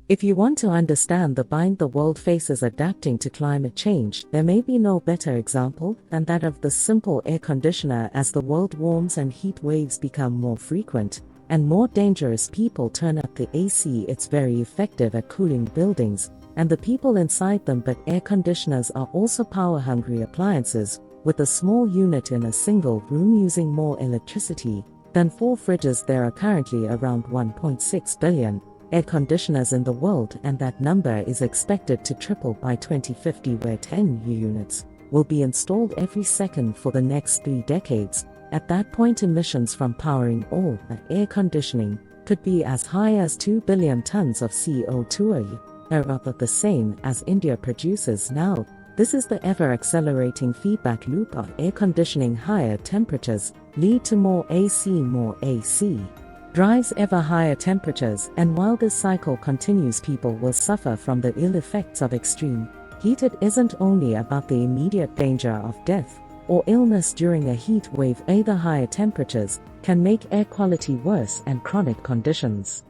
If you want to understand the bind the world faces adapting to climate change, there may be no better example than that of the simple air conditioner. As the world warms and heat waves become more frequent and more dangerous, people turn up the AC. It's very effective at cooling buildings and the people inside them, but air conditioners are also power-hungry appliances, with a small unit in a single room using more electricity than 4 fridges. There are currently around 1.6 billion air conditioners in the world, and that number is expected to triple by 2050, where 10 new units will be installed every second for the next 3 decades. At that point, emissions from powering all that air conditioning could be as high as 2 billion tons of CO2 a year, rather the same as India produces now. This is the ever-accelerating feedback loop of air conditioning. Higher temperatures lead to more AC. More AC drives ever higher temperatures, and while this cycle continues, people will suffer from the ill effects of extreme heat. It isn't only about the immediate danger of death or illness during a heat wave. Either higher temperatures can make air quality worse and chronic conditions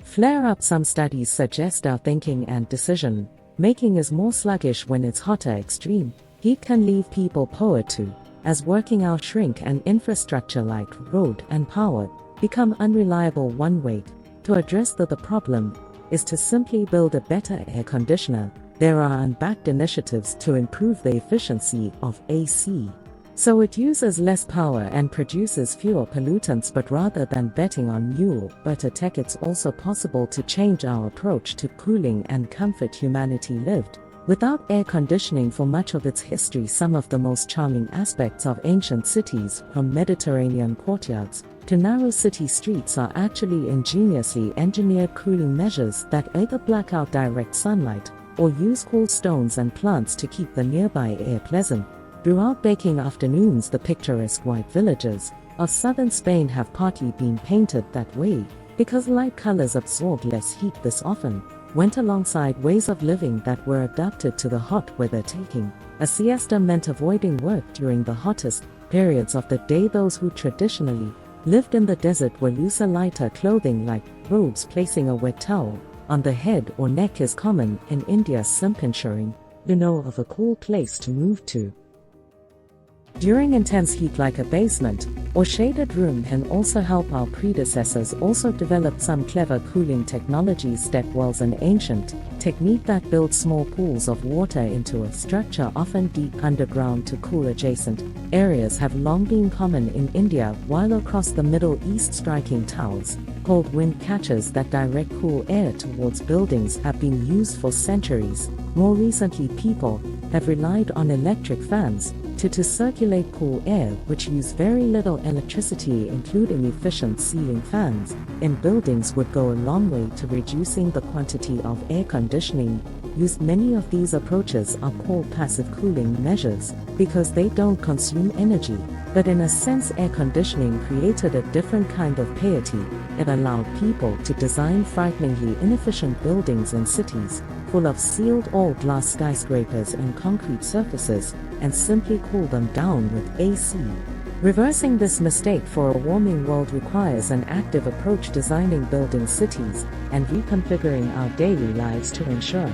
flare up. Some studies suggest our thinking and decision making is more sluggish when it's hotter. Extreme heat can leave people poor too, as working hours shrink and infrastructure like road and power become unreliable. One way to address the problem is to simply build a better air conditioner. There are unbacked initiatives to improve the efficiency of AC, so it uses less power and produces fewer pollutants. But rather than betting on new, better tech, it's also possible to change our approach to cooling and comfort. Humanity lived without air conditioning for much of its history. Some of the most charming aspects of ancient cities, from Mediterranean courtyards to narrow city streets, are actually ingeniously engineered cooling measures that either black out direct sunlight or use cool stones and plants to keep the nearby air pleasant. Throughout baking afternoons, the picturesque white villages of southern Spain have partly been painted that way because light colors absorb less heat. This often went alongside ways of living that were adapted to the hot weather. Taking a siesta meant avoiding work during the hottest periods of the day. Those who traditionally lived in the desert were looser, lighter clothing like robes. Placing a wet towel on the head or neck is common in India, ensuring you know of a cool place to move to during intense heat, like a basement or shaded room, can also help. Our predecessors also developed some clever cooling technologies. Step wells, an ancient technique that builds small pools of water into a structure, often deep underground, to cool adjacent areas, have long been common in India, while across the Middle East, striking towers called wind catchers that direct cool air towards buildings have been used for centuries. More recently, people have relied on electric fans to circulate cool air, which use very little electricity. Including efficient ceiling fans in buildings would go a long way to reducing the quantity of air conditioning used. Many of these approaches are called passive cooling measures because they don't consume energy, but in a sense, air conditioning created a different kind of piety. It allowed people to design frighteningly inefficient buildings in cities full of sealed all-glass skyscrapers and concrete surfaces, and simply cool them down with AC. Reversing this mistake for a warming world requires an active approach, designing building cities and reconfiguring our daily lives to ensure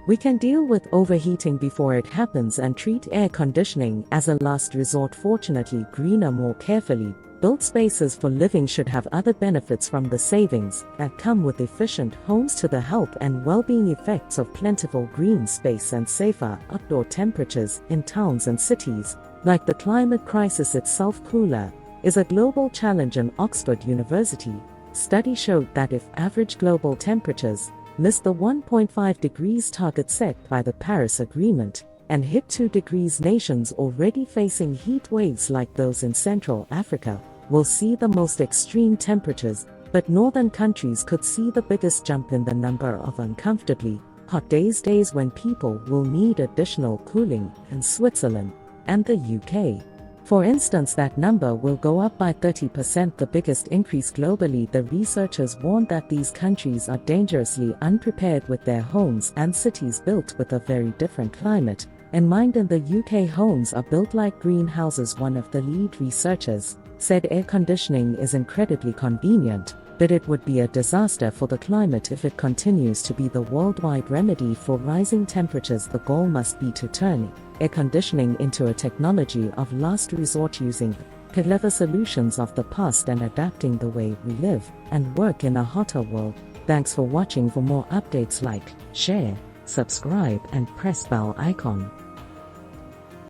we can deal with overheating before it happens and treat air conditioning as a last resort. Fortunately, greener, more carefully built spaces for living should have other benefits from the savings that come with efficient homes to the health and well-being effects of plentiful green space and safer outdoor temperatures in towns and cities. Like the climate crisis itself, cooler is a global challenge. An Oxford University study showed that if average global temperatures missed the 1.5 degrees target set by the Paris Agreement and hit 2 degrees, nations already facing heat waves like those in Central Africa will see the most extreme temperatures, but northern countries could see the biggest jump in the number of uncomfortably hot days when people will need additional cooling. In Switzerland and the UK, for instance, that number will go up by 30%, the biggest increase globally. The researchers warned that these countries are dangerously unprepared with their homes and cities built with a very different climate In mind in the UK, homes are built like greenhouses. One of the lead researchers said air conditioning is incredibly convenient, but it would be a disaster for the climate if it continues to be the worldwide remedy for rising temperatures. The goal must be to turn air conditioning into a technology of last resort, using clever solutions of the past and adapting the way we live and work in a hotter world. Thanks for watching. For more updates, like, share, subscribe and press bell icon.